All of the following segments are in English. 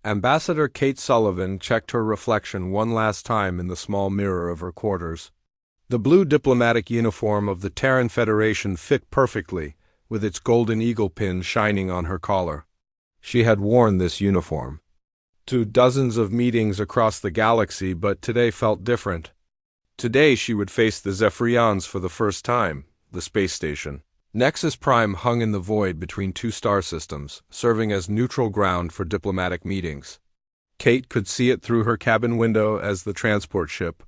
Ambassador Kate Sullivan checked her reflection one last time in the small mirror of her quarters. The blue diplomatic uniform of the Terran Federation fit perfectly, with its golden eagle pin shining on her collar. She had worn this uniform to dozens of meetings across the galaxy, but today felt different. Today she would face the Zephyrians for the first time, the space station. Nexus Prime hung in the void between two star systems, serving as neutral ground for diplomatic meetings. Kate could see it through her cabin window as the transport ship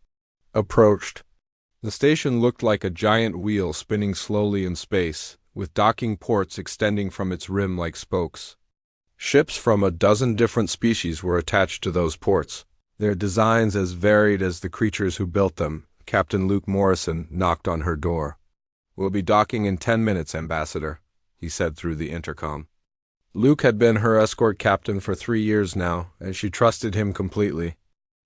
approached. The station looked like a giant wheel spinning slowly in space, with docking ports extending from its rim like spokes. Ships from a dozen different species were attached to those ports, their designs as varied as the creatures who built them. Captain Luke Morrison knocked on her door. "We'll be docking in 10 minutes, Ambassador," he said through the intercom. Luke had been her escort captain for 3 years now, and she trusted him completely.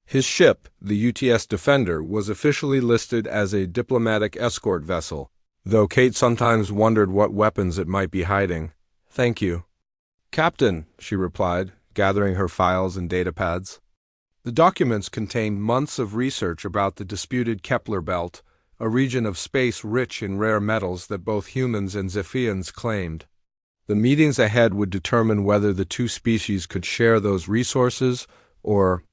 His ship, the UTS Defender, was officially listed as a diplomatic escort vessel, though Kate sometimes wondered what weapons it might be hiding. "Thank you, Captain," she replied, gathering her files and datapads. The documents contained months of research about the disputed Kepler Belt, a region of space rich in rare metals that both humans and Zephyrians claimed. The meetings ahead would determine whether the two species could share those resources, or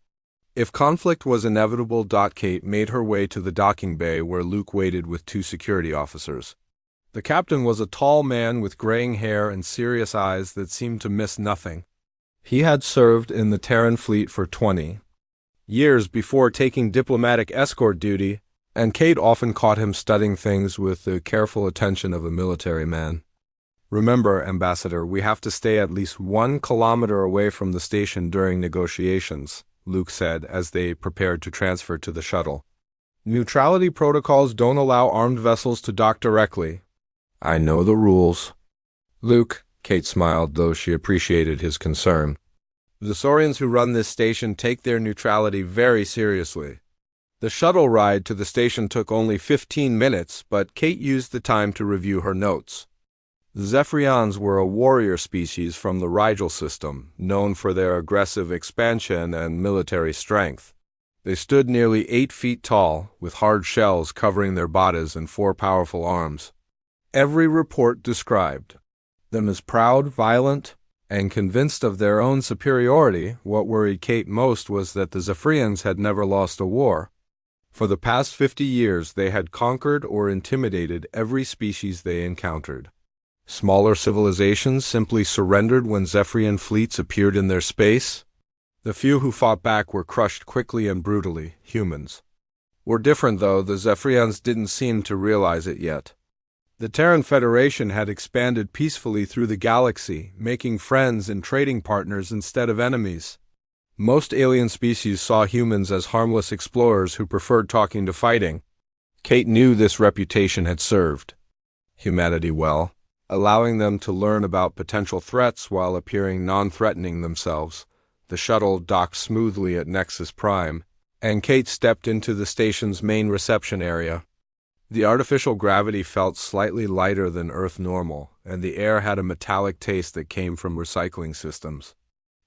if conflict was inevitable. Kate made her way to the docking bay where Luke waited with 2 security officers. The captain was a tall man with graying hair and serious eyes that seemed to miss nothing. He had served in the Terran fleet for 20 years before taking diplomatic escort duty, and Kate often caught him studying things with the careful attention of a military man. "Remember, Ambassador, we have to stay at least 1 kilometer away from the station during negotiations," Luke said as they prepared to transfer to the shuttle. "Neutrality protocols don't allow armed vessels to dock directly." "I know the rules, Luke," Kate smiled, though she appreciated his concern. "The Saurians who run this station take their neutrality very seriously." The shuttle ride to the station took only 15 minutes, but Kate used the time to review her notes. The Zephyrians were a warrior species from the Rigel system, known for their aggressive expansion and military strength. They stood nearly 8 feet tall, with hard shells covering their bodies and 4 powerful arms. Every report described them as proud, violent, and convinced of their own superiority. What worried Kate most was that the Zephyrians had never lost a war. For the past 50 years, they had conquered or intimidated every species they encountered. Smaller civilizations simply surrendered when Zephyrian fleets appeared in their space. The few who fought back were crushed quickly and brutally. Humans were different, though the Zephyrians didn't seem to realize it yet. The Terran Federation had expanded peacefully through the galaxy, making friends and trading partners instead of enemies. Most alien species saw humans as harmless explorers who preferred talking to fighting. Kate knew this reputation had served humanity well, allowing them to learn about potential threats while appearing non-threatening themselves. The shuttle docked smoothly at Nexus Prime, and Kate stepped into the station's main reception area. The artificial gravity felt slightly lighter than Earth normal, and the air had a metallic taste that came from recycling systems.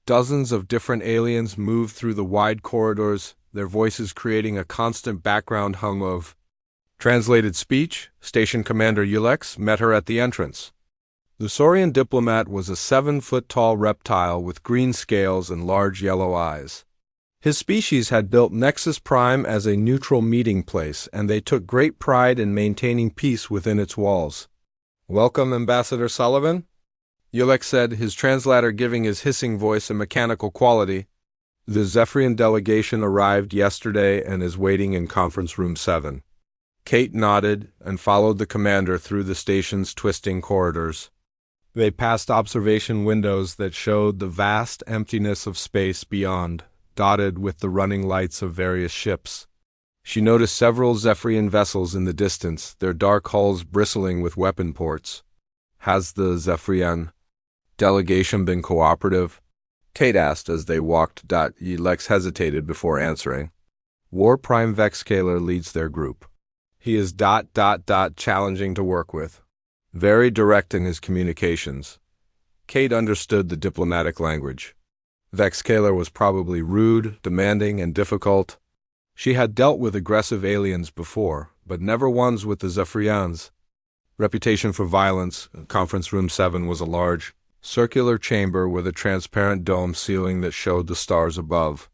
Dozens of different aliens moved through the wide corridors, their voices creating a constant background hum of translated speech. Station Commander Ulex met her at the entrance. The Saurian Diplomat was a 7-foot-tall reptile with green scales and large yellow eyes. His species had built Nexus Prime as a neutral meeting place, and they took great pride in maintaining peace within its walls. "Welcome, Ambassador Sullivan," Ulex said, his translator giving his hissing voice a mechanical quality. "The Zephyrian delegation arrived yesterday and is waiting in Conference Room 7. Kate nodded and followed the commander through the station's twisting corridors. They passed observation windows that showed the vast emptiness of space beyond, dotted with the running lights of various ships. She noticed several Zephyrian vessels in the distance, their dark hulls bristling with weapon ports. "Has the Zephyrian delegation been cooperative?" Kate asked as they walked. Ulex hesitated before answering. "War Prime Vexcaler leads their group. He is challenging to work with. Very direct in his communications." Kate understood the diplomatic language. Vexcaler was probably rude, demanding, and difficult. She had dealt with aggressive aliens before, but never ones with the Zephyrians. Reputation for violence, Conference Room 7 was a large, circular chamber with a transparent dome ceiling that showed the stars above.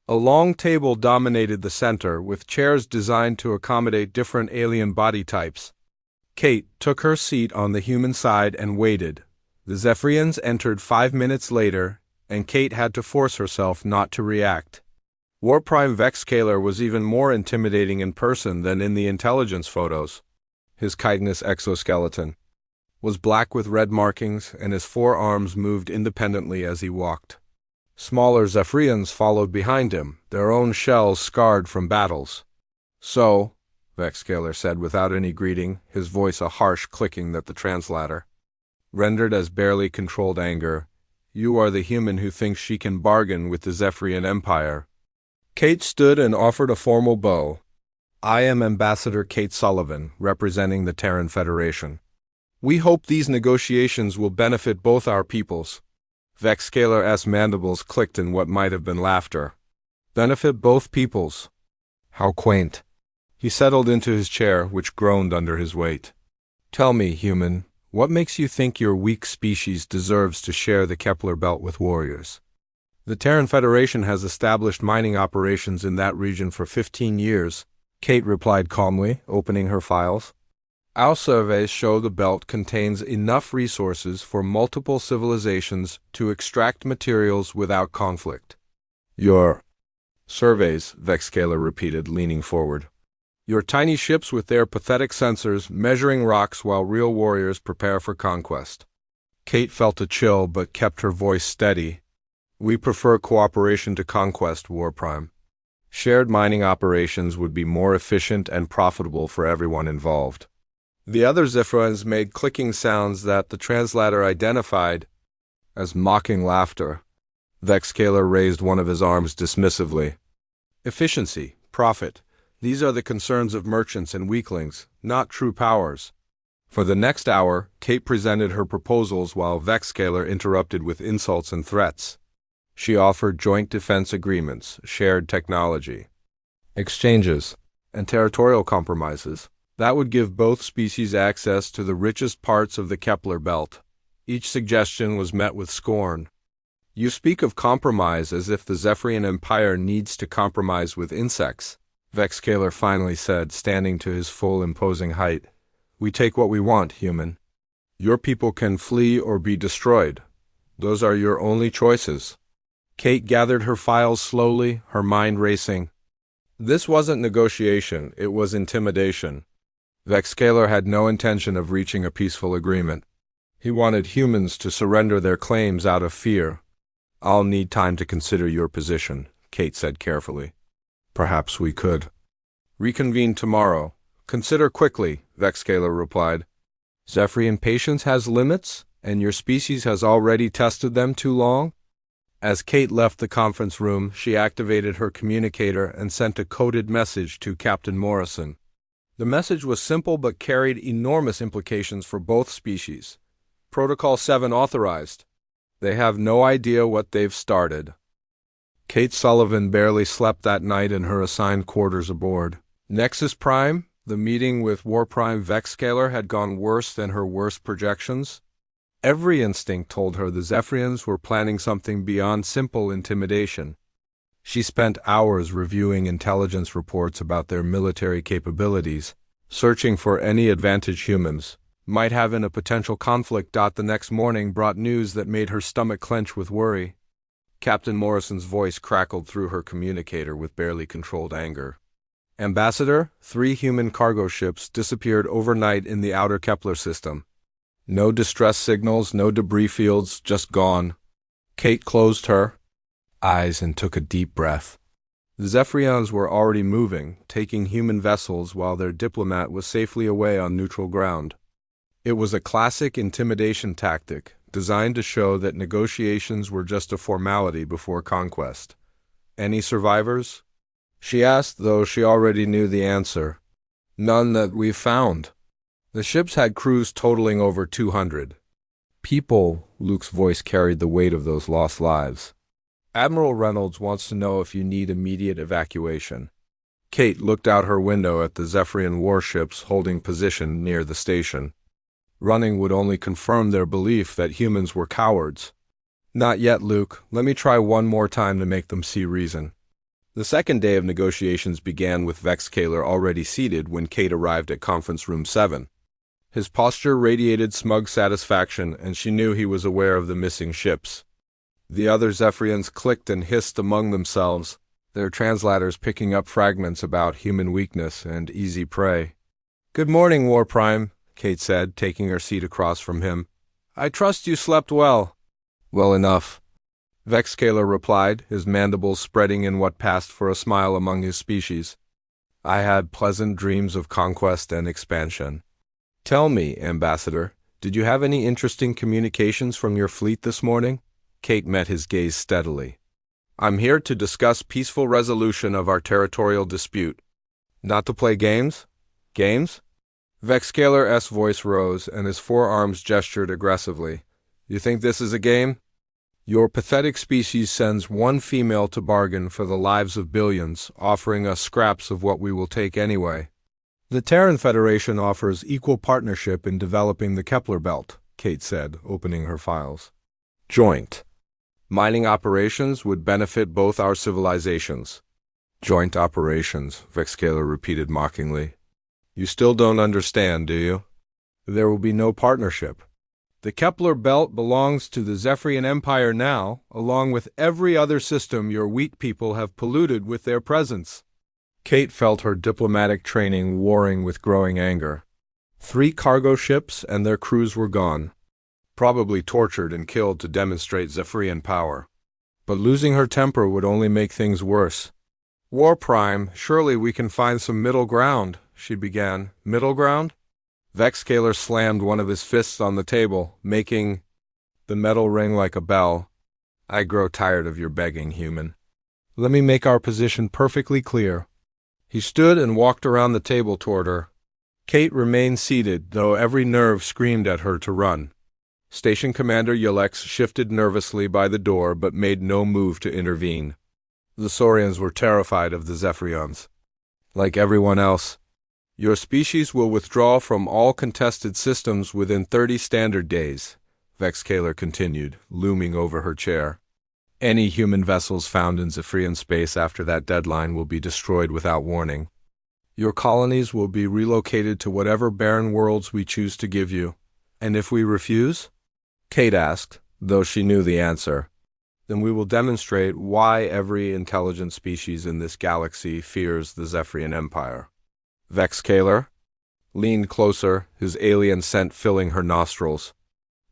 A long table dominated the center, with chairs designed to accommodate different alien body types. Kate took her seat on the human side and waited. The Zephyrians entered 5 minutes later, and Kate had to force herself not to react. War Prime Vexcaler was even more intimidating in person than in the intelligence photos. His chitinous exoskeleton was black with red markings, and his forearms moved independently as he walked. Smaller Zephyrians followed behind him, their own shells scarred from battles. "So," Vexcaler said without any greeting, his voice a harsh clicking that the translator rendered as barely controlled anger, "you are the human who thinks she can bargain with the Zephyrian Empire." Kate stood and offered a formal bow. "I am Ambassador Kate Sullivan, representing the Terran Federation. We hope these negotiations will benefit both our peoples." Vexcaler's mandibles clicked in what might have been laughter. "Benefit both peoples? How quaint." He settled into his chair, which groaned under his weight. "Tell me, human, what makes you think your weak species deserves to share the Kepler Belt with warriors?" "The Terran Federation has established mining operations in that region for 15 years, Kate replied calmly, opening her files. "Our surveys show the belt contains enough resources for multiple civilizations to extract materials without conflict." "Your surveys," Vexcaler repeated, leaning forward. "Your tiny ships with their pathetic sensors measuring rocks while real warriors prepare for conquest." Kate felt a chill but kept her voice steady. "We prefer cooperation to conquest, War Prime. Shared mining operations would be more efficient and profitable for everyone involved." The other Zephyrians made clicking sounds that the translator identified as mocking laughter. Vexcaler raised one of his arms dismissively. "Efficiency, profit, these are the concerns of merchants and weaklings, not true powers." For the next hour, Kate presented her proposals while Vexcaler interrupted with insults and threats. She offered joint defense agreements, shared technology, exchanges, and territorial compromises that would give both species access to the richest parts of the Kepler Belt. Each suggestion was met with scorn. "You speak of compromise as if the Zephyrian Empire needs to compromise with insects," Vexcaler finally said, standing to his full imposing height. "We take what we want, human. Your people can flee or be destroyed. Those are your only choices." Kate gathered her files slowly, her mind racing. This wasn't negotiation, it was intimidation. Vexcaler had no intention of reaching a peaceful agreement. He wanted humans to surrender their claims out of fear. "I'll need time to consider your position," Kate said carefully. "Perhaps we could reconvene tomorrow. Consider quickly," Vexcaler replied. "Zephyrian patience has limits, and your species has already tested them too long." As Kate left the conference room, she activated her communicator and sent a coded message to Captain Morrison. The message was simple but carried enormous implications for both species. "Protocol 7 authorized. They have no idea what they've started." Kate Sullivan barely slept that night in her assigned quarters aboard. Nexus Prime, the meeting with War Prime Vexcaler, had gone worse than her worst projections. Every instinct told her the Zephyrians were planning something beyond simple intimidation. She spent hours reviewing intelligence reports about their military capabilities, searching for any advantage humans might have in a potential conflict. The next morning brought news that made her stomach clench with worry. Captain Morrison's voice crackled through her communicator with barely controlled anger. "Ambassador, 3 human cargo ships disappeared overnight in the outer Kepler system. No distress signals, no debris fields, just gone." Kate closed her eyes and took a deep breath. The Zephyrians were already moving, taking human vessels while their diplomat was safely away on neutral ground. It was a classic intimidation tactic, designed to show that negotiations were just a formality before conquest. "Any survivors?" she asked, though she already knew the answer. "None that we've found." The ships had crews totaling over 200. People, Luke's voice carried the weight of those lost lives. Admiral Reynolds wants to know if you need immediate evacuation. Kate looked out her window at the Zephyrian warships holding position near the station. Running would only confirm their belief that humans were cowards. Not yet, Luke. Let me try one more time to make them see reason. The second day of negotiations began with Vexcaler already seated when Kate arrived at Conference Room 7. His posture radiated smug satisfaction, and she knew he was aware of the missing ships. The other Zephyrians clicked and hissed among themselves, their translators picking up fragments about human weakness and easy prey. "Good morning, War Prime," Kate said, taking her seat across from him. "I trust you slept well." "Well enough," Vexcaler replied, his mandibles spreading in what passed for a smile among his species. "I had pleasant dreams of conquest and expansion." "Tell me, Ambassador, did you have any interesting communications from your fleet this morning?" Kate met his gaze steadily. "I'm here to discuss peaceful resolution of our territorial dispute." "Not to play games?" "Games?" Vexcaler's voice rose, and his forearms gestured aggressively. "You think this is a game? Your pathetic species sends one female to bargain for the lives of billions, offering us scraps of what we will take anyway." "The Terran Federation offers equal partnership in developing the Kepler Belt," Kate said, opening her files. "Joint mining operations would benefit both our civilizations." "Joint operations," Vexcaler repeated mockingly. "You still don't understand, do you? There will be no partnership. The Kepler Belt belongs to the Zephyrian Empire now, along with every other system your wheat people have polluted with their presence." Kate felt her diplomatic training warring with growing anger. 3 cargo ships and their crews were gone, probably tortured and killed to demonstrate Zephyrian power. But losing her temper would only make things worse. "War Prime, surely we can find some middle ground," she began. "Middle ground?" Vexcaler slammed one of his fists on the table, making the metal ring like a bell. "I grow tired of your begging, human. Let me make our position perfectly clear." He stood and walked around the table toward her. Kate remained seated, though every nerve screamed at her to run. Station Commander Yelex shifted nervously by the door but made no move to intervene. The Saurians were terrified of the Zephyrians. "Like everyone else, your species will withdraw from all contested systems within 30 standard days," Vexcaler continued, looming over her chair. "Any human vessels found in Zephyrian space after that deadline will be destroyed without warning. Your colonies will be relocated to whatever barren worlds we choose to give you." "And if we refuse?" Kate asked, though she knew the answer. "Then we will demonstrate why every intelligent species in this galaxy fears the Zephyrian Empire." Vexcaler leaned closer, his alien scent filling her nostrils.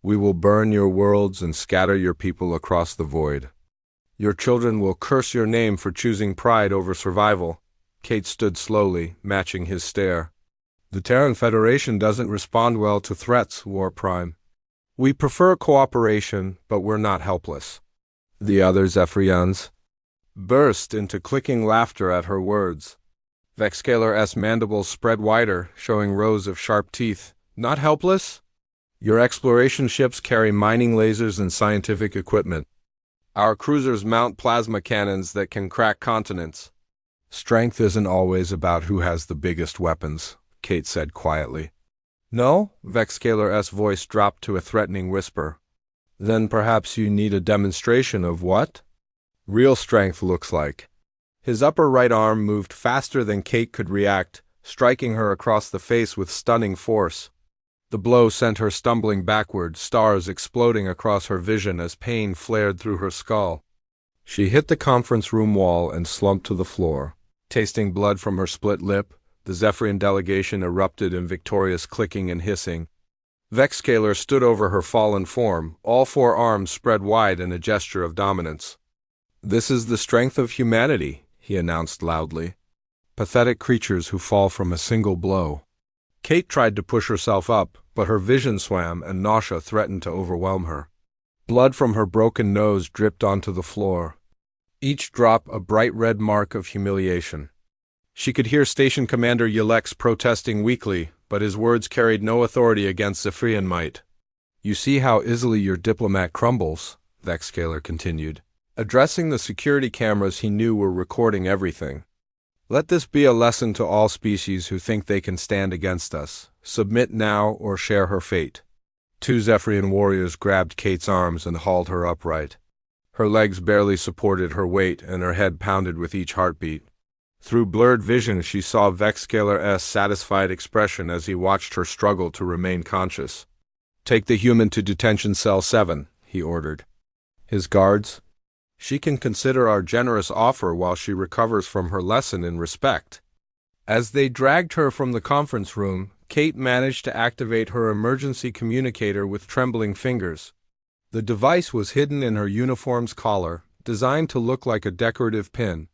"We will burn your worlds and scatter your people across the void. Your children will curse your name for choosing pride over survival." Kate stood slowly, matching his stare. "The Terran Federation doesn't respond well to threats, War Prime. We prefer cooperation, but we're not helpless." The other Zephyrians burst into clicking laughter at her words. Vexcaler's mandibles spread wider, showing rows of sharp teeth. "Not helpless? Your exploration ships carry mining lasers and scientific equipment. Our cruisers mount plasma cannons that can crack continents." "Strength isn't always about who has the biggest weapons," Kate said quietly. "No?" Vexcaler's voice dropped to a threatening whisper. "Then perhaps you need a demonstration of what real strength looks like." His upper right arm moved faster than Kate could react, striking her across the face with stunning force. The blow sent her stumbling backward, stars exploding across her vision as pain flared through her skull. She hit the conference room wall and slumped to the floor. Tasting blood from her split lip, the Zephyrian delegation erupted in victorious clicking and hissing. Vexcaler stood over her fallen form, all 4 arms spread wide in a gesture of dominance. "This is the strength of humanity," he announced loudly. "Pathetic creatures who fall from a single blow." Kate tried to push herself up, but her vision swam and nausea threatened to overwhelm her. Blood from her broken nose dripped onto the floor, each drop a bright red mark of humiliation. She could hear Station Commander Yelex protesting weakly, but his words carried no authority against Zephyrian might. "You see how easily your diplomat crumbles," Vexcaler continued. Addressing the security cameras he knew were recording everything. Let this be a lesson to all species who think they can stand against us. Submit now or share her fate. Two Zephyrian warriors grabbed Kate's arms and hauled her upright. Her legs barely supported her weight and her head pounded with each heartbeat. Through blurred vision she saw Vexscaler's satisfied expression as he watched her struggle to remain conscious. "Take the human to detention cell 7, he ordered. His guards? She can consider our generous offer while she recovers from her lesson in respect. As they dragged her from the conference room, Kate managed to activate her emergency communicator with trembling fingers. The device was hidden in her uniform's collar, designed to look like a decorative pin.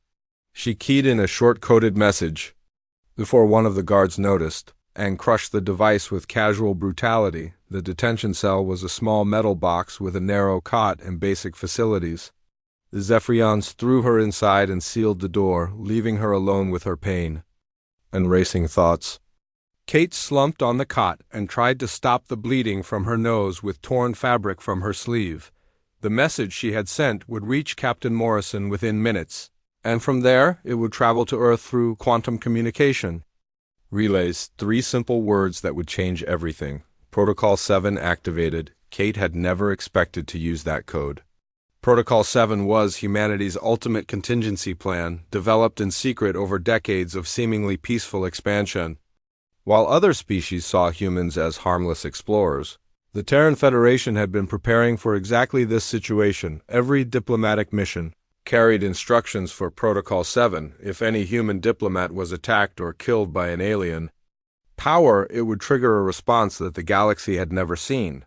She keyed in a short-coded message before one of the guards noticed and crushed the device with casual brutality. The detention cell was a small metal box with a narrow cot and basic facilities. The Zephyrians threw her inside and sealed the door, leaving her alone with her pain and racing thoughts. Kate slumped on the cot and tried to stop the bleeding from her nose with torn fabric from her sleeve. The message she had sent would reach Captain Morrison within minutes, and from there it would travel to Earth through quantum communication. Relays, 3 simple words that would change everything. Protocol 7 activated. Kate had never expected to use that code. Protocol 7 was humanity's ultimate contingency plan, developed in secret over decades of seemingly peaceful expansion. While other species saw humans as harmless explorers, the Terran Federation had been preparing for exactly this situation. Every diplomatic mission carried instructions for Protocol 7 if any human diplomat was attacked or killed by an alien. Power, it would trigger a response that the galaxy had never seen.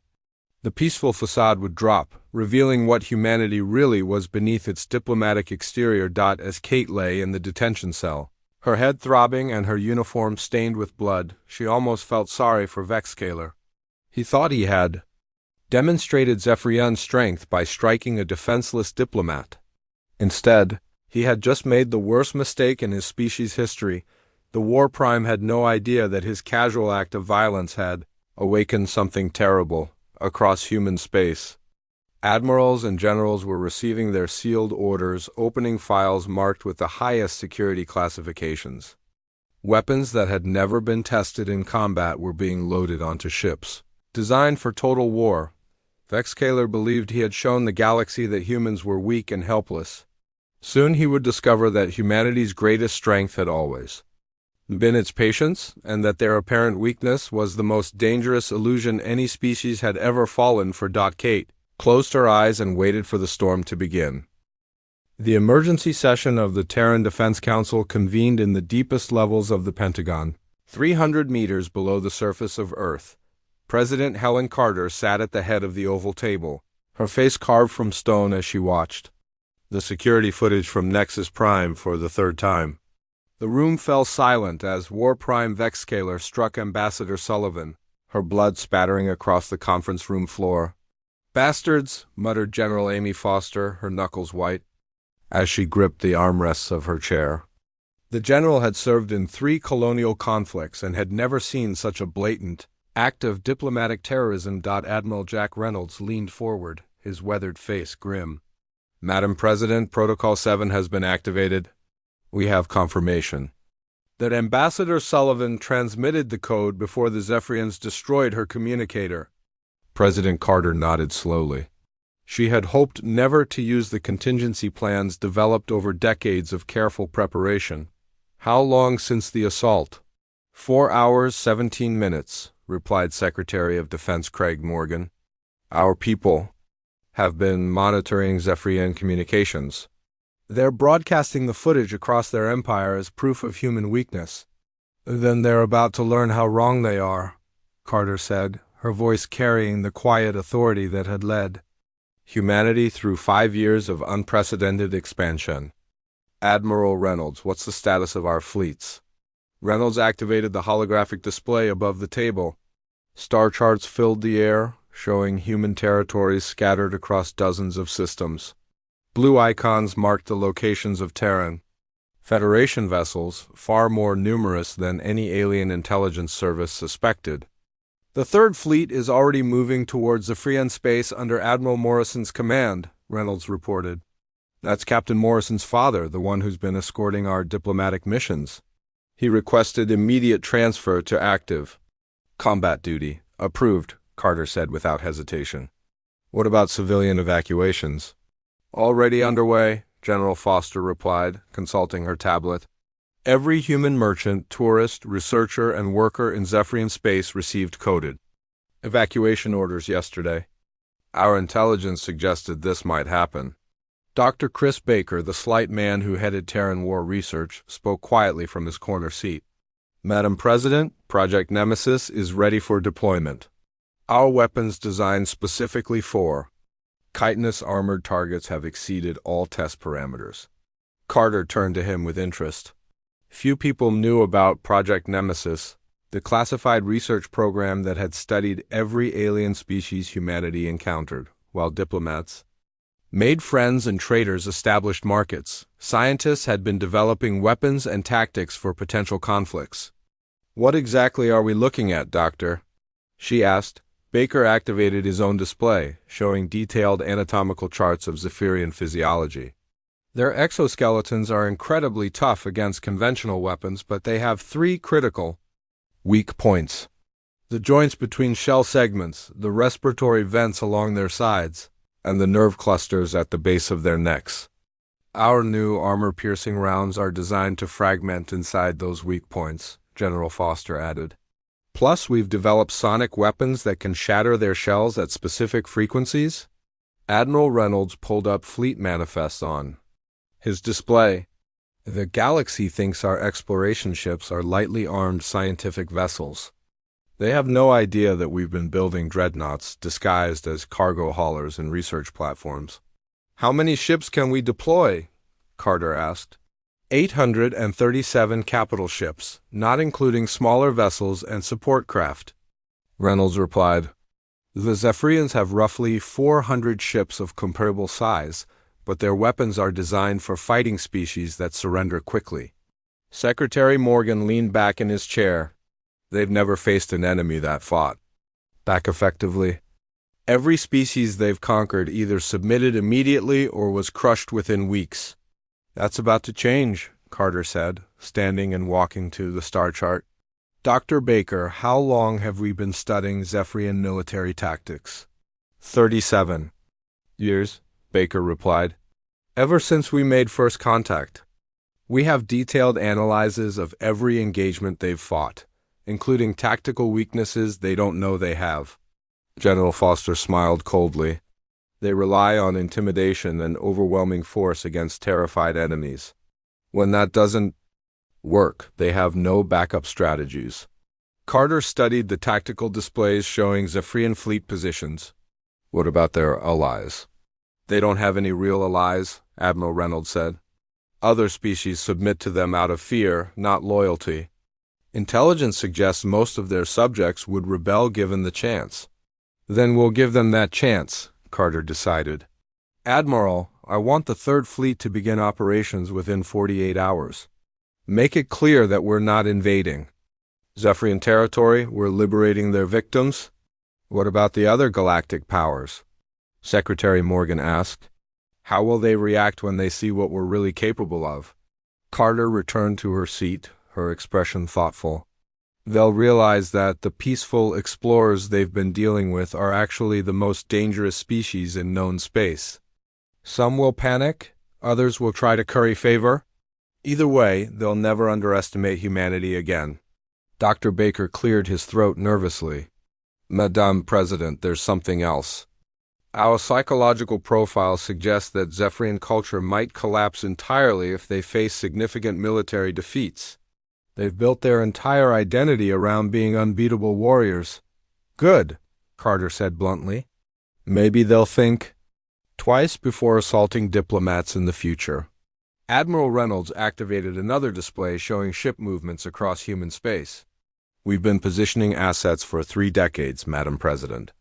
The peaceful facade would drop, revealing what humanity really was beneath its diplomatic exterior. As Kate lay in the detention cell, her head throbbing and her uniform stained with blood, she almost felt sorry for Vexscaler. He thought he had demonstrated Zephyrian strength by striking a defenseless diplomat. Instead, he had just made the worst mistake in his species' history. The War Prime had no idea that his casual act of violence had awakened something terrible across human space. Admirals and generals were receiving their sealed orders, opening files marked with the highest security classifications. Weapons that had never been tested in combat were being loaded onto ships, designed for total war. Vexscaler believed he had shown the galaxy that humans were weak and helpless. Soon he would discover that humanity's greatest strength had always been its patience, and that their apparent weakness was the most dangerous illusion any species had ever fallen for. Kate closed her eyes and waited for the storm to begin. The emergency session of the Terran Defense Council convened in the deepest levels of the Pentagon, 300 meters below the surface of Earth. President Helen Carter sat at the head of the oval table, her face carved from stone as she watched the security footage from Nexus Prime for the 3rd time. The room fell silent as War Prime Vexscaler struck Ambassador Sullivan, her blood spattering across the conference room floor. "Bastards," muttered General Amy Foster, her knuckles white, as she gripped the armrests of her chair. The general had served in 3 colonial conflicts and had never seen such a blatant act of diplomatic terrorism. Admiral Jack Reynolds leaned forward, his weathered face grim. "Madam President, Protocol 7 has been activated. We have confirmation that Ambassador Sullivan transmitted the code before the Zephyrians destroyed her communicator." President Carter nodded slowly. She had hoped never to use the contingency plans developed over decades of careful preparation. "How long since the assault?" 4 hours, 17 minutes, replied Secretary of Defense Craig Morgan. "Our people have been monitoring Zephyrian communications. They're broadcasting the footage across their empire as proof of human weakness." "Then they're about to learn how wrong they are," Carter said, her voice carrying the quiet authority that had led humanity through 5 years of unprecedented expansion. "Admiral Reynolds, what's the status of our fleets?" Reynolds activated the holographic display above the table. Star charts filled the air, showing human territories scattered across dozens of systems. Blue icons marked the locations of Terran Federation vessels, far more numerous than any alien intelligence service suspected. "The 3rd Fleet is already moving towards Zephyrian space under Admiral Morrison's command," Reynolds reported. That's Captain Morrison's father, the one who's been escorting our diplomatic missions. He requested immediate transfer to active combat duty. Approved, Carter said without hesitation. What about civilian evacuations? Already underway, General Foster replied, consulting her tablet. Every human merchant, tourist, researcher, and worker in Zephyrian space received coded evacuation orders yesterday. Our intelligence suggested this might happen. Dr. Chris Baker, the slight man who headed Terran War research, spoke quietly from his corner seat. Madam President, Project Nemesis is ready for deployment. Our weapons designed specifically for chitinous armored targets have exceeded all test parameters. Carter turned to him with interest. Few people knew about Project Nemesis, the classified research program that had studied every alien species humanity encountered, while diplomats made friends and traders established markets. Scientists had been developing weapons and tactics for potential conflicts. What exactly are we looking at, Doctor? She asked. Baker activated his own display, showing detailed anatomical charts of Zephyrian physiology. Their exoskeletons are incredibly tough against conventional weapons, but they have 3 critical weak points. The joints between shell segments, the respiratory vents along their sides, and the nerve clusters at the base of their necks. Our new armor-piercing rounds are designed to fragment inside those weak points, General Foster added. Plus, we've developed sonic weapons that can shatter their shells at specific frequencies. Admiral Reynolds pulled up fleet manifests on his display. The galaxy thinks our exploration ships are lightly armed scientific vessels. They have no idea that we've been building dreadnoughts disguised as cargo haulers and research platforms. How many ships can we deploy? Carter asked. 837 capital ships, not including smaller vessels and support craft. Reynolds replied. The Zephyrians have roughly 400 ships of comparable size, but their weapons are designed for fighting species that surrender quickly. Secretary Morgan leaned back in his chair. They've never faced an enemy that fought back effectively. Every species they've conquered either submitted immediately or was crushed within weeks. That's about to change, Carter said, standing and walking to the star chart. Dr. Baker, how long have we been studying Zephyrian military tactics? 37 years, Baker replied. Ever since we made first contact. We have detailed analyses of every engagement they've fought, including tactical weaknesses they don't know they have. General Foster smiled coldly. They rely on intimidation and overwhelming force against terrified enemies. When that doesn't work, they have no backup strategies. Carter studied the tactical displays showing Zephyrian fleet positions. What about their allies? They don't have any real allies, Admiral Reynolds said. Other species submit to them out of fear, not loyalty. Intelligence suggests most of their subjects would rebel given the chance. Then we'll give them that chance, Carter decided. Admiral, I want the Third Fleet to begin operations within 48 hours. Make it clear that we're not invading Zephyrian territory, we're liberating their victims. What about the other galactic powers? Secretary Morgan asked. How will they react when they see what we're really capable of? Carter returned to her seat, her expression thoughtful. They'll realize that the peaceful explorers they've been dealing with are actually the most dangerous species in known space. Some will panic, others will try to curry favor. Either way, they'll never underestimate humanity again. Dr. Baker cleared his throat nervously. Madame President, there's something else. Our psychological profile suggests that Zephyrian culture might collapse entirely if they face significant military defeats. They've built their entire identity around being unbeatable warriors. Good, Carter said bluntly. Maybe they'll think twice before assaulting diplomats in the future. Admiral Reynolds activated another display showing ship movements across human space. We've been positioning assets for 3 decades, Madam President.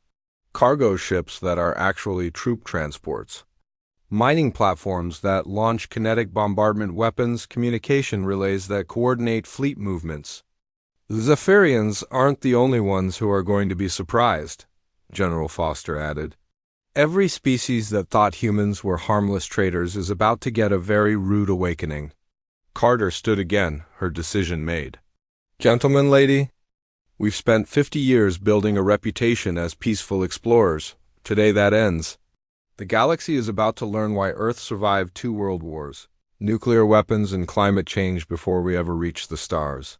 Cargo ships that are actually troop transports. Mining platforms that launch kinetic bombardment weapons, communication relays that coordinate fleet movements. The Zephyrians aren't the only ones who are going to be surprised, General Foster added. Every species that thought humans were harmless traitors is about to get a very rude awakening. Carter stood again, her decision made. Gentlemen, lady, we've spent 50 years building a reputation as peaceful explorers. Today that ends. The galaxy is about to learn why Earth survived 2 world wars, nuclear weapons and climate change before we ever reached the stars.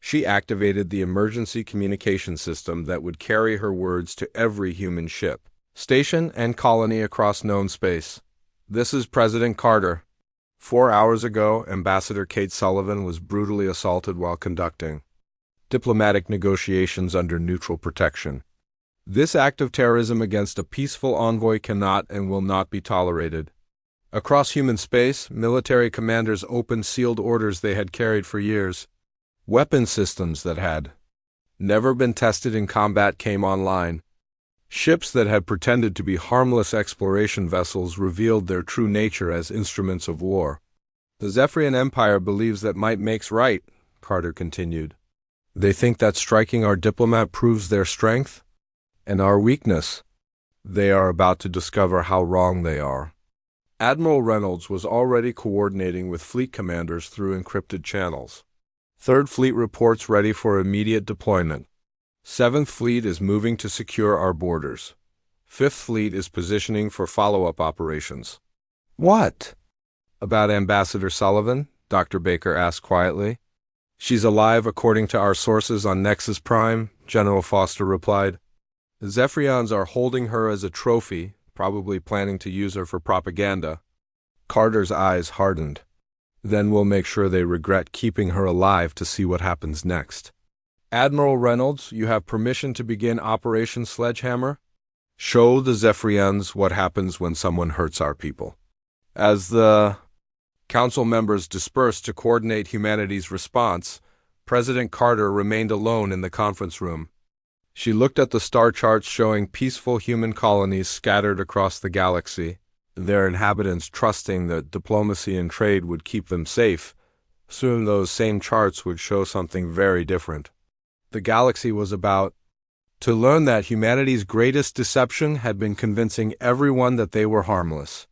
She activated the emergency communication system that would carry her words to every human ship, station, and colony across known space. This is President Carter. 4 hours ago, Ambassador Kate Sullivan was brutally assaulted while conducting diplomatic negotiations under neutral protection. This act of terrorism against a peaceful envoy cannot and will not be tolerated. Across human space, military commanders opened sealed orders they had carried for years. Weapon systems that had never been tested in combat came online. Ships that had pretended to be harmless exploration vessels revealed their true nature as instruments of war. The Zephyrian Empire believes that might makes right, Carter continued. They think that striking our diplomat proves their strength and our weakness. They are about to discover how wrong they are. Admiral Reynolds was already coordinating with fleet commanders through encrypted channels. 3rd Fleet reports ready for immediate deployment. 7th Fleet is moving to secure our borders. 5th Fleet is positioning for follow-up operations. What about Ambassador Sullivan? Dr. Baker asked quietly. She's alive according to our sources on Nexus Prime, General Foster replied. The Zephyrians are holding her as a trophy, probably planning to use her for propaganda. Carter's eyes hardened. Then we'll make sure they regret keeping her alive to see what happens next. Admiral Reynolds, you have permission to begin Operation Sledgehammer? Show the Zephyrians what happens when someone hurts our people. As the council members dispersed to coordinate humanity's response, President Carter remained alone in the conference room. She looked at the star charts showing peaceful human colonies scattered across the galaxy, their inhabitants trusting that diplomacy and trade would keep them safe. Soon those same charts would show something very different. The galaxy was about to learn that humanity's greatest deception had been convincing everyone that they were harmless.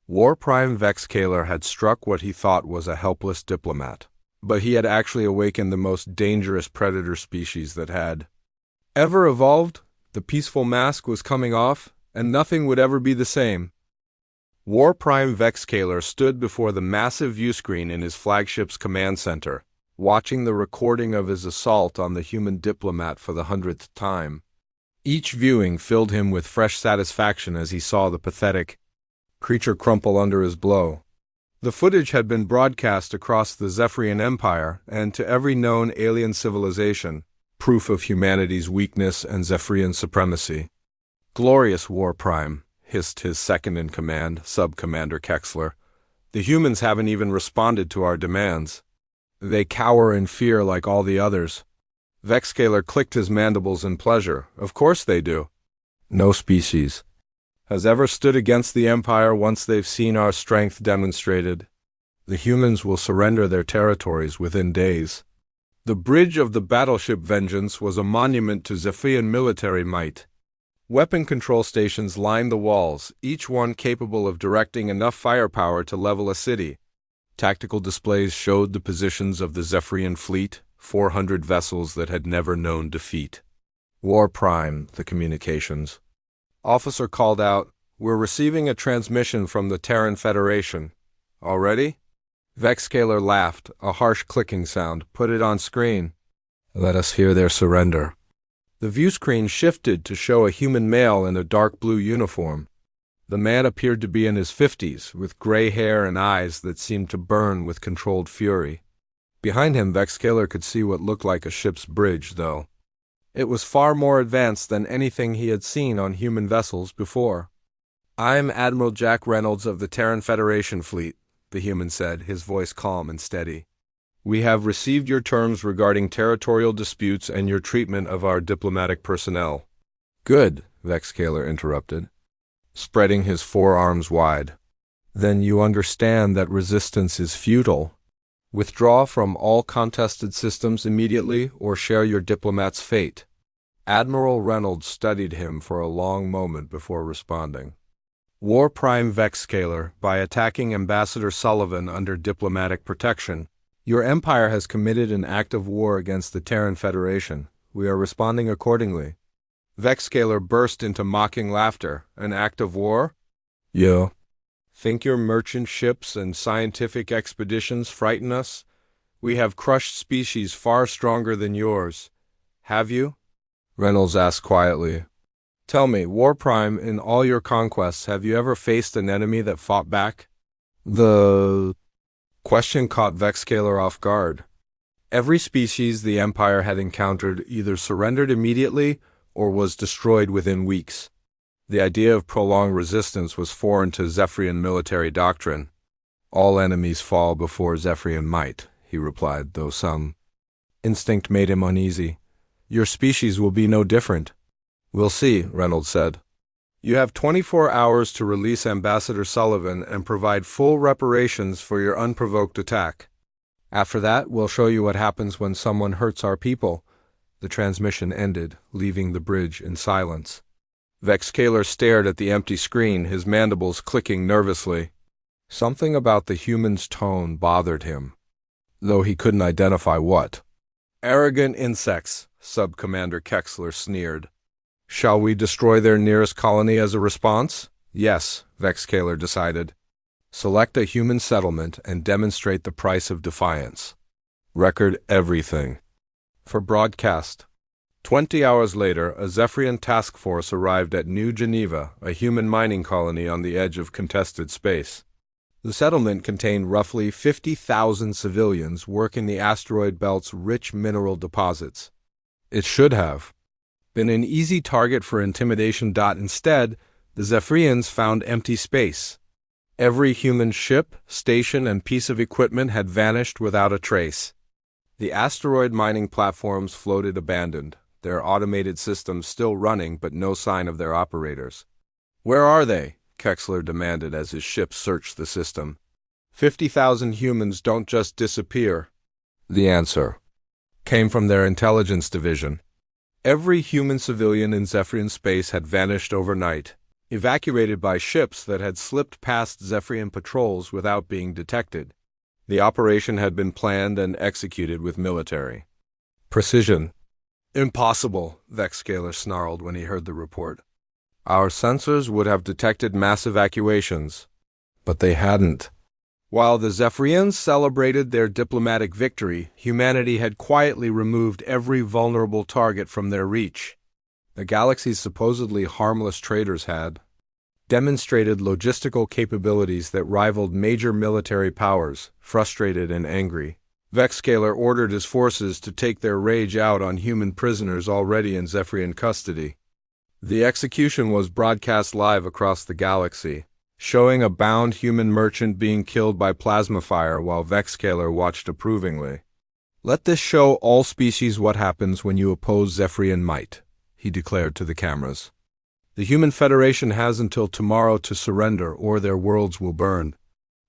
War Prime Vexcaler had struck what he thought was a helpless diplomat, but he had actually awakened the most dangerous predator species that had ever evolved. The peaceful mask was coming off, and nothing would ever be the same. War Prime Vexcaler stood before the massive viewscreen in his flagship's command center, watching the recording of his assault on the human diplomat for the 100th time. Each viewing filled him with fresh satisfaction as he saw the pathetic creature crumple under his blow. The footage had been broadcast across the Zephyrian Empire and to every known alien civilization, proof of humanity's weakness and Zephyrian supremacy. Glorious War Prime, hissed his second-in-command, Sub-Commander Kexler. The humans haven't even responded to our demands. They cower in fear like all the others. Vexcaler clicked his mandibles in pleasure. Of course they do. No species has ever stood against the Empire once they've seen our strength demonstrated. The humans will surrender their territories within days. The bridge of the battleship Vengeance was a monument to Zephyrian military might. Weapon control stations lined the walls, each one capable of directing enough firepower to level a city. Tactical displays showed the positions of the Zephyrian fleet, 400 vessels that had never known defeat. War Prime, the communications officer called out, "We're receiving a transmission from the Terran Federation." "Already?" Vexcaler laughed, a harsh clicking sound. "Put it on screen. Let us hear their surrender." The viewscreen shifted to show a human male in a dark blue uniform. The man appeared to be in his 50s, with gray hair and eyes that seemed to burn with controlled fury. Behind him, Vexcaler could see what looked like a ship's bridge, though. It was far more advanced than anything he had seen on human vessels before. "I'm Admiral Jack Reynolds of the Terran Federation Fleet," the human said, his voice calm and steady. "We have received your terms regarding territorial disputes and your treatment of our diplomatic personnel." "Good," Vexcaler interrupted, spreading his forearms wide. "Then you understand that resistance is futile. Withdraw from all contested systems immediately or share your diplomat's fate." Admiral Reynolds studied him for a long moment before responding. War Prime Vexscaler, by attacking Ambassador Sullivan under diplomatic protection, your empire has committed an act of war against the Terran Federation. We are responding accordingly. Vexscaler burst into mocking laughter. An act of war? Yeah. Think your merchant ships and scientific expeditions frighten us? We have crushed species far stronger than yours. Have you? Reynolds asked quietly. Tell me, War Prime, in all your conquests, have you ever faced an enemy that fought back? The question caught Vexscaler off guard. Every species the Empire had encountered either surrendered immediately or was destroyed within weeks. The idea of prolonged resistance was foreign to Zephyrian military doctrine. All enemies fall before Zephyrian might, he replied, though some instinct made him uneasy. Your species will be no different. We'll see, Reynolds said. You have 24 hours to release Ambassador Sullivan and provide full reparations for your unprovoked attack. After that, we'll show you what happens when someone hurts our people. The transmission ended, leaving the bridge in silence. Vexscaler stared at the empty screen, his mandibles clicking nervously. Something about the human's tone bothered him, though he couldn't identify what. Arrogant insects, Sub-Commander Kexler sneered. Shall we destroy their nearest colony as a response? Yes, Vexscaler decided. Select a human settlement and demonstrate the price of defiance. Record everything. For broadcast. 20 hours later, a Zephyrian task force arrived at New Geneva, a human mining colony on the edge of contested space. The settlement contained roughly 50,000 civilians working the asteroid belt's rich mineral deposits. It should have been an easy target for intimidation. Instead, the Zephyrians found empty space. Every human ship, station, and piece of equipment had vanished without a trace. The asteroid mining platforms floated abandoned, their automated systems still running but no sign of their operators. Where are they? Kexler demanded as his ship searched the system. 50,000 humans don't just disappear. The answer came from their intelligence division. Every human civilian in Zephyrian space had vanished overnight, evacuated by ships that had slipped past Zephyrian patrols without being detected. The operation had been planned and executed with military precision. Impossible, Vexscaler snarled when he heard the report. Our sensors would have detected mass evacuations, but they hadn't. While the Zephyrians celebrated their diplomatic victory, humanity had quietly removed every vulnerable target from their reach. The galaxy's supposedly harmless traders had demonstrated logistical capabilities that rivaled major military powers. Frustrated and angry, Vexscaler ordered his forces to take their rage out on human prisoners already in Zephyrian custody. The execution was broadcast live across the galaxy, showing a bound human merchant being killed by plasma fire while Vexscaler watched approvingly. Let this show all species what happens when you oppose Zephyrian might, he declared to the cameras. The Human Federation has until tomorrow to surrender or their worlds will burn.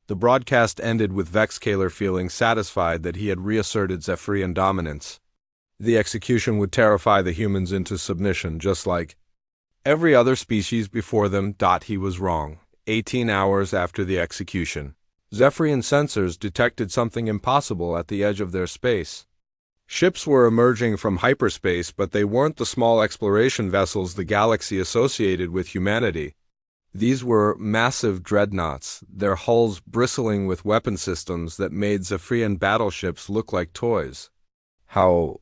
The broadcast ended with Vexscaler feeling satisfied that he had reasserted Zephyrian dominance. The execution would terrify the humans into submission, just like every other species before them. He was wrong. 18 hours after the execution, Zephyrian sensors detected something impossible at the edge of their space. Ships were emerging from hyperspace, but they weren't the small exploration vessels the galaxy associated with humanity. These were massive dreadnoughts, their hulls bristling with weapon systems that made Zephyrian battleships look like toys. How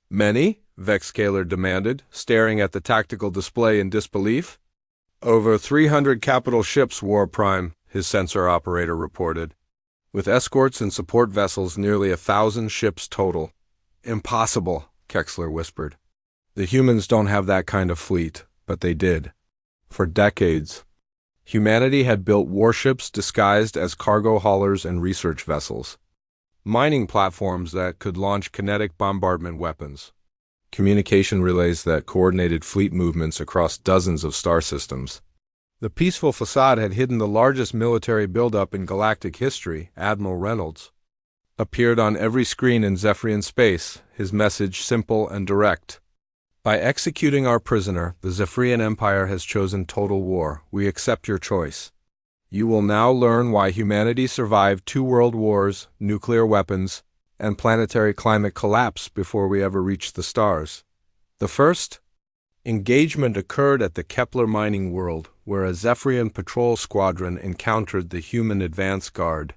many? Vexscaler demanded, staring at the tactical display in disbelief. Over 300 capital ships, War Prime, his sensor operator reported. With escorts and support vessels, nearly 1,000 ships total. Impossible, Kexler whispered. The humans don't have that kind of fleet, but they did. For decades, humanity had built warships disguised as cargo haulers and research vessels. Mining platforms that could launch kinetic bombardment weapons. Communication relays that coordinated fleet movements across dozens of star systems. The peaceful facade had hidden the largest military buildup in galactic history. Admiral Reynolds appeared on every screen in Zephyrian space, his message simple and direct. By executing our prisoner, the Zephyrian Empire has chosen total war. We accept your choice. You will now learn why humanity survived 2 world wars, nuclear weapons, and planetary climate collapse before we ever reached the stars. The first engagement occurred at the Kepler mining world, where a Zephyrian patrol squadron encountered the human advance guard.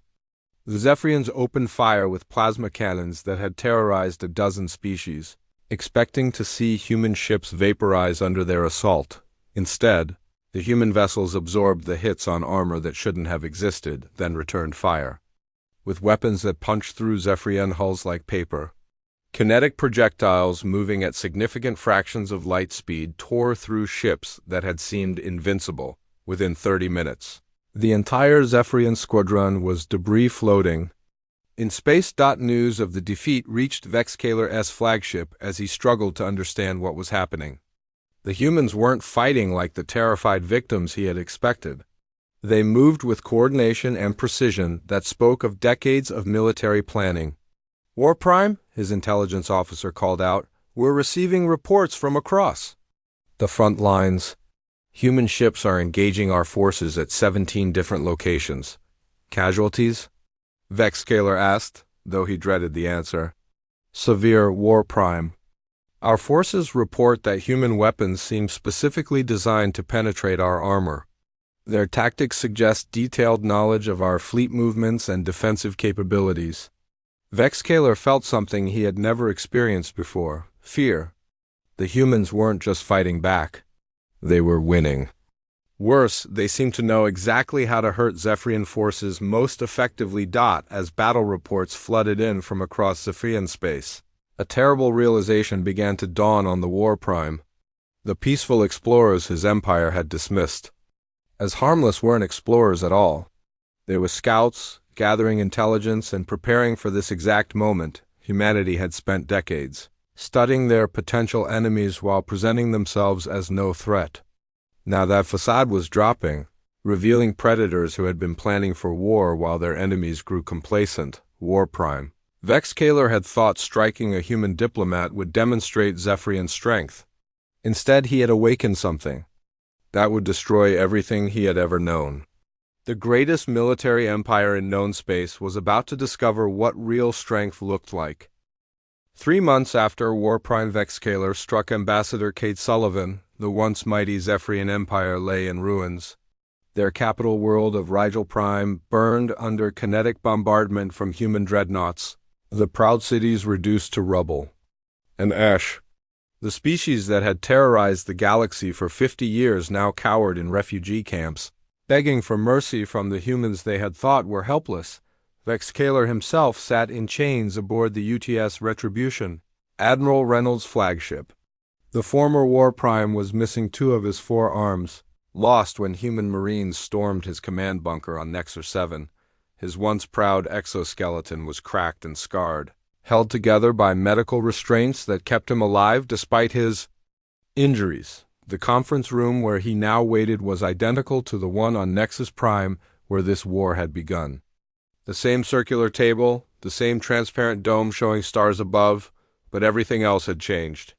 The Zephyrians opened fire with plasma cannons that had terrorized a dozen species, expecting to see human ships vaporize under their assault. Instead, the human vessels absorbed the hits on armor that shouldn't have existed, then returned fire. With weapons that punched through Zephyrian hulls like paper, kinetic projectiles moving at significant fractions of light speed tore through ships that had seemed invincible within 30 minutes. The entire Zephyrian squadron was debris floating. In space. News of the defeat reached Vexcaler's flagship as he struggled to understand what was happening. The humans weren't fighting like the terrified victims he had expected. They moved with coordination and precision that spoke of decades of military planning. "War Prime," his intelligence officer called out, "we're receiving reports from across the front lines. Human ships are engaging our forces at 17 different locations." "Casualties?" Vexcaler asked, though he dreaded the answer. "Severe, War Prime. Our forces report that human weapons seem specifically designed to penetrate our armor. Their tactics suggest detailed knowledge of our fleet movements and defensive capabilities." Vexcaler felt something he had never experienced before: fear. The humans weren't just fighting back. They were winning. Worse, they seemed to know exactly how to hurt Zephyrian forces most effectively. As battle reports flooded in from across Zephyrian space, a terrible realization began to dawn on the War Prime. The peaceful explorers his empire had dismissed as harmless weren't explorers at all. They were scouts, gathering intelligence and preparing for this exact moment. Humanity had spent decades studying their potential enemies while presenting themselves as no threat. Now that facade was dropping, revealing predators who had been planning for war while their enemies grew complacent. War Prime. Vexcaler had thought striking a human diplomat would demonstrate Zephyrian strength. Instead, he had awakened something that would destroy everything he had ever known. The greatest military empire in known space was about to discover what real strength looked like. 3 months after War Prime Vexcaler struck Ambassador Kate Sullivan, the once mighty Zephyrian Empire lay in ruins. Their capital world of Rigel Prime burned under kinetic bombardment from human dreadnoughts, the proud cities reduced to rubble and ash. The species that had terrorized the galaxy for 50 years now cowered in refugee camps, begging for mercy from the humans they had thought were helpless. Vexcaler himself sat in chains aboard the UTS Retribution, Admiral Reynolds' flagship. The former War Prime was missing 2 of his 4 arms, lost when human marines stormed his command bunker on Nexus 7. His once proud exoskeleton was cracked and scarred, held together by medical restraints that kept him alive despite his injuries. The conference room where he now waited was identical to the one on Nexus Prime where this war had begun. The same circular table, the same transparent dome showing stars above, but everything else had changed.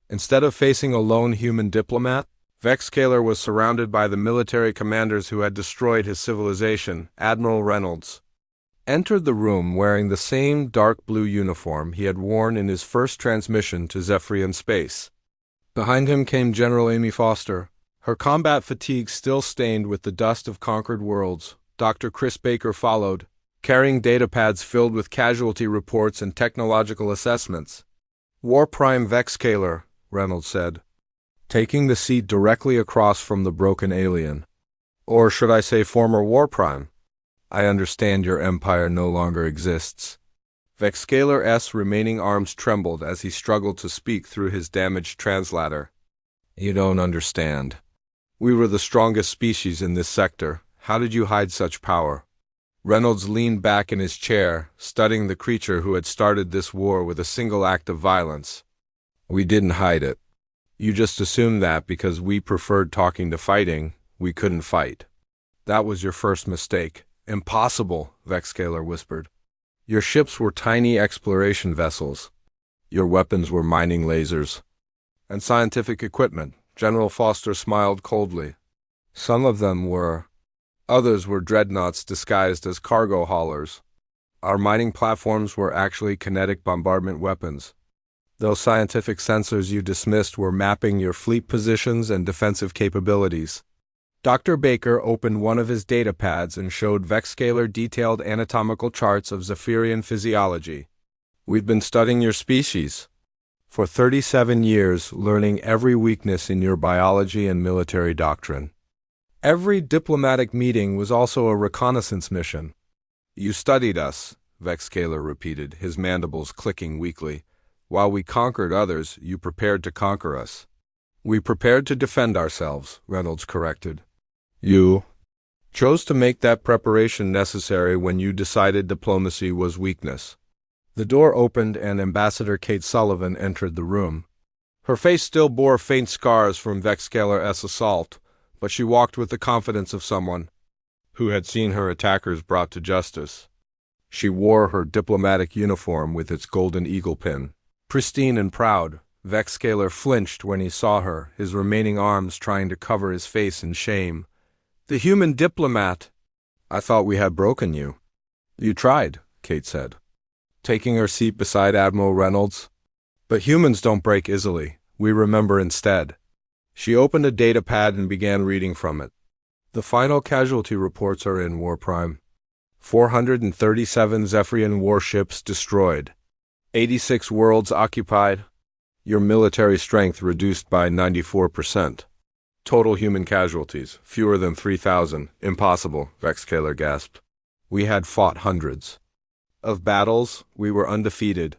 Instead of facing a lone human diplomat, Vexcaler was surrounded by the military commanders who had destroyed his civilization. Admiral Reynolds entered the room wearing the same dark blue uniform he had worn in his first transmission to Zephyrian space. Behind him came General Amy Foster, her combat fatigue still stained with the dust of conquered worlds. Dr. Chris Baker followed, carrying datapads filled with casualty reports and technological assessments. "War Prime Vexcaler," Reynolds said, taking the seat directly across from the broken alien. "Or should I say former War Prime? I understand your empire no longer exists." Vexcaler's remaining arms trembled as he struggled to speak through his damaged translator. "You don't understand. We were the strongest species in this sector. How did you hide such power?" Reynolds leaned back in his chair, studying the creature who had started this war with a single act of violence. "We didn't hide it. You just assumed that because we preferred talking to fighting, we couldn't fight. That was your first mistake." "Impossible," Vexcaler whispered. "Your ships were tiny exploration vessels. Your weapons were mining lasers. and scientific equipment. General Foster smiled coldly. Some of them were. Others were dreadnoughts disguised as cargo haulers. Our mining platforms were actually kinetic bombardment weapons. Those scientific sensors you dismissed were mapping your fleet positions and defensive capabilities. Dr. Baker opened one of his data pads and showed Vexscaler detailed anatomical charts of Zephyrian physiology. We've been studying your species for 37 years, learning every weakness in your biology and military doctrine. Every diplomatic meeting was also a reconnaissance mission. You studied us, Vexscaler repeated, his mandibles clicking weakly. While we conquered others, you prepared to conquer us. We prepared to defend ourselves, Reynolds corrected. You chose to make that preparation necessary when you decided diplomacy was weakness. The door opened and Ambassador Kate Sullivan entered the room. Her face still bore faint scars from Vexscaler's assault, but she walked with the confidence of someone who had seen her attackers brought to justice. She wore her diplomatic uniform with its golden eagle pin. Pristine and proud, Vexscaler flinched when he saw her, his remaining arms trying to cover his face in shame. The human diplomat! I thought we had broken you. You tried, Kate said, taking her seat beside Admiral Reynolds. But humans don't break easily. We remember instead. She opened a data pad and began reading from it. The final casualty reports are in, War Prime. 437 Zephyrian warships destroyed. 86 worlds occupied. Your military strength reduced by 94%. Total human casualties, fewer than 3,000. Impossible, Vexscaler gasped. We had fought hundreds of battles. We were undefeated.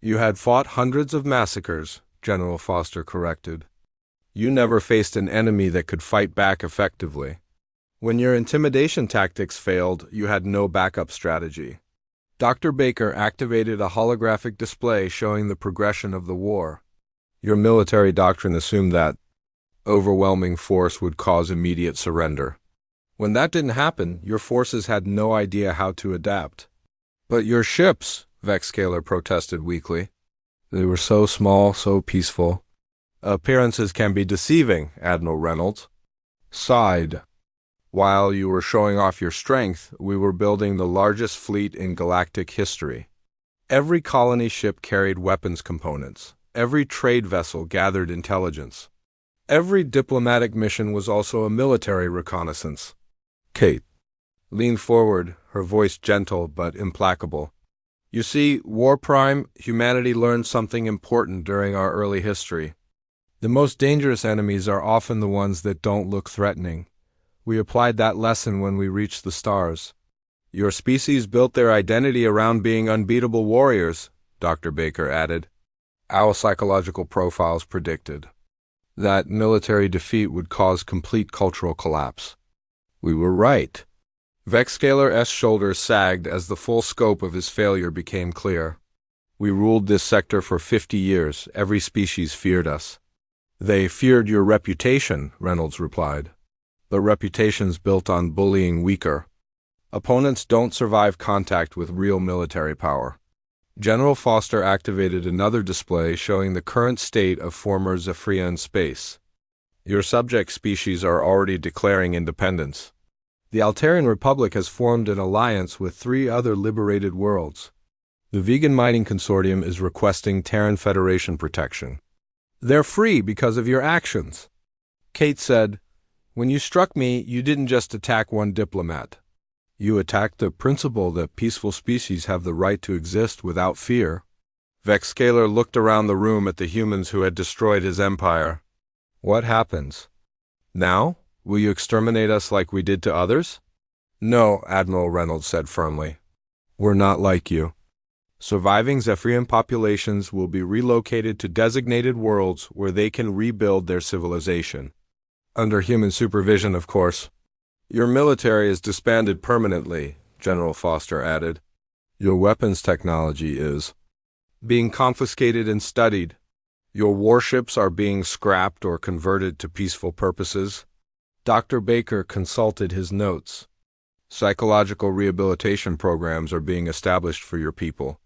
You had fought hundreds of massacres, General Foster corrected. You never faced an enemy that could fight back effectively. When your intimidation tactics failed, you had no backup strategy. Dr. Baker activated a holographic display showing the progression of the war. Your military doctrine assumed that overwhelming force would cause immediate surrender. When that didn't happen, your forces had no idea how to adapt. But your ships, Vexscaler protested weakly. They were so small, so peaceful. Appearances can be deceiving, Admiral Reynolds sighed. While you were showing off your strength, we were building the largest fleet in galactic history. Every colony ship carried weapons components. Every trade vessel gathered intelligence. Every diplomatic mission was also a military reconnaissance. Kate leaned forward, her voice gentle but implacable. You see, War Prime, humanity learned something important during our early history. The most dangerous enemies are often the ones that don't look threatening. We applied that lesson when we reached the stars. Your species built their identity around being unbeatable warriors, Dr. Baker added. Our psychological profiles predicted that military defeat would cause complete cultural collapse. We were right. Vexscaler's shoulders sagged as the full scope of his failure became clear. We ruled this sector for 50 years. Every species feared us. They feared your reputation, Reynolds replied. But reputation's built on bullying weaker. Opponents don't survive contact with real military power. General Foster activated another display showing the current state of former Zephyrian space. Your subject species are already declaring independence. The Altarian Republic has formed an alliance with 3 other liberated worlds. The Vegan Mining Consortium is requesting Terran Federation protection. They're free because of your actions. Kate said, when you struck me, you didn't just attack one diplomat. You attacked the principle that peaceful species have the right to exist without fear. Vexscaler looked around the room at the humans who had destroyed his empire. What happens? Now? Will you exterminate us like we did to others? No, Admiral Reynolds said firmly. We're not like you. Surviving Zephyrian populations will be relocated to designated worlds where they can rebuild their civilization. Under human supervision, of course. Your military is disbanded permanently, General Foster added. Your weapons technology is being confiscated and studied. Your warships are being scrapped or converted to peaceful purposes. Dr. Baker consulted his notes. Psychological rehabilitation programs are being established for your people.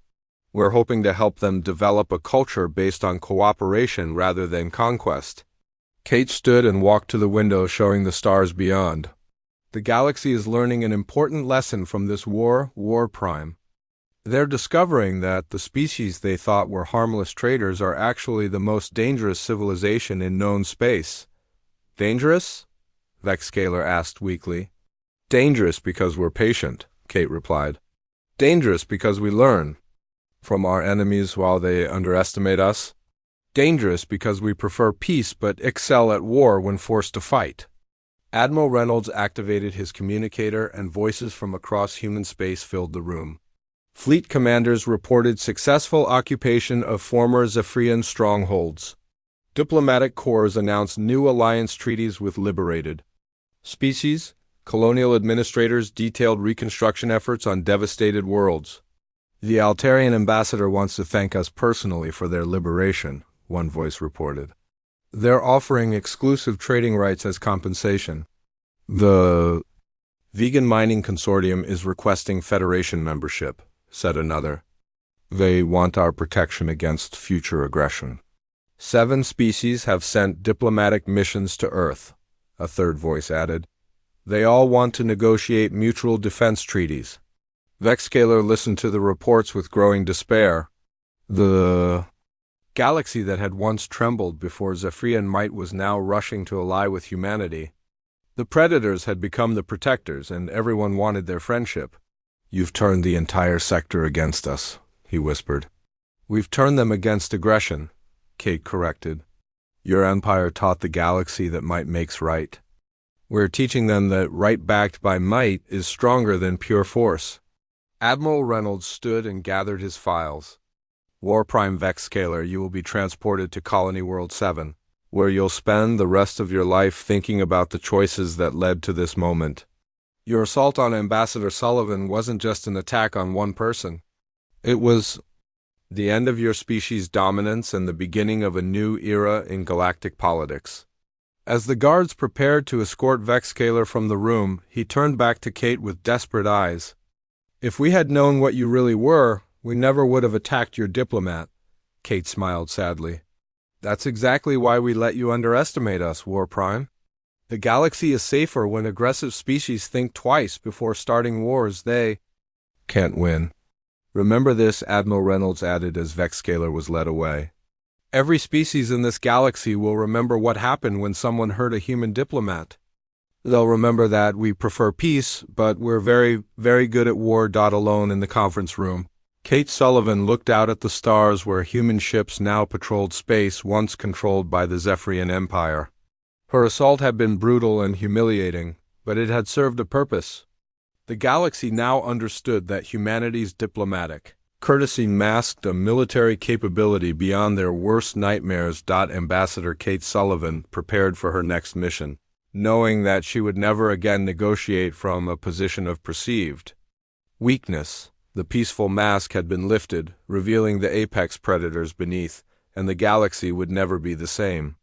We're hoping to help them develop a culture based on cooperation rather than conquest. Kate stood and walked to the window, showing the stars beyond. The galaxy is learning an important lesson from this war, Prime. They're discovering that the species they thought were harmless traders are actually the most dangerous civilization in known space. Dangerous? Vexscaler asked weakly. Dangerous because we're patient, Kate replied. Dangerous because we learn from our enemies while they underestimate us. Dangerous because we prefer peace but excel at war when forced to fight. Admiral Reynolds activated his communicator, and voices from across human space filled the room. Fleet commanders reported successful occupation of former Zephyrian strongholds. Diplomatic corps announced new alliance treaties with liberated species. Colonial administrators detailed reconstruction efforts on devastated worlds. The Altarian ambassador wants to thank us personally for their liberation, one voice reported. They're offering exclusive trading rights as compensation. The Vegan Mining Consortium is requesting Federation membership, said another. They want our protection against future aggression. 7 species have sent diplomatic missions to Earth, a third voice added. They all want to negotiate mutual defense treaties. Vexscaler listened to the reports with growing despair. The galaxy that had once trembled before Zephyrian might was now rushing to ally with humanity. The predators had become the protectors, and everyone wanted their friendship. You've turned the entire sector against us, he whispered. We've turned them against aggression, Kate corrected. Your empire taught the galaxy that might makes right. We're teaching them that right backed by might is stronger than pure force. Admiral Reynolds stood and gathered his files. Prime Vexscaler, you will be transported to Colony World 7, where you'll spend the rest of your life thinking about the choices that led to this moment. Your assault on Ambassador Sullivan wasn't just an attack on one person. It was the end of your species' dominance and the beginning of a new era in galactic politics. As the guards prepared to escort Vexscaler from the room, he turned back to Kate with desperate eyes. If we had known what you really were, we never would have attacked your diplomat, Kate smiled sadly. That's exactly why we let you underestimate us, Prime. The galaxy is safer when aggressive species think twice before starting wars. They can't win. Remember this, Admiral Reynolds added as Vexscaler was led away. Every species in this galaxy will remember what happened when someone hurt a human diplomat. They'll remember that we prefer peace, but we're very, very good at war. Alone in the conference room, Kate Sullivan looked out at the stars where human ships now patrolled space once controlled by the Zephyrian Empire. Her assault had been brutal and humiliating, but it had served a purpose. The galaxy now understood that humanity's diplomatic courtesy masked a military capability beyond their worst nightmares. Ambassador Kate Sullivan prepared for her next mission, knowing that she would never again negotiate from a position of perceived weakness. The peaceful mask had been lifted, revealing the apex predators beneath, and the galaxy would never be the same.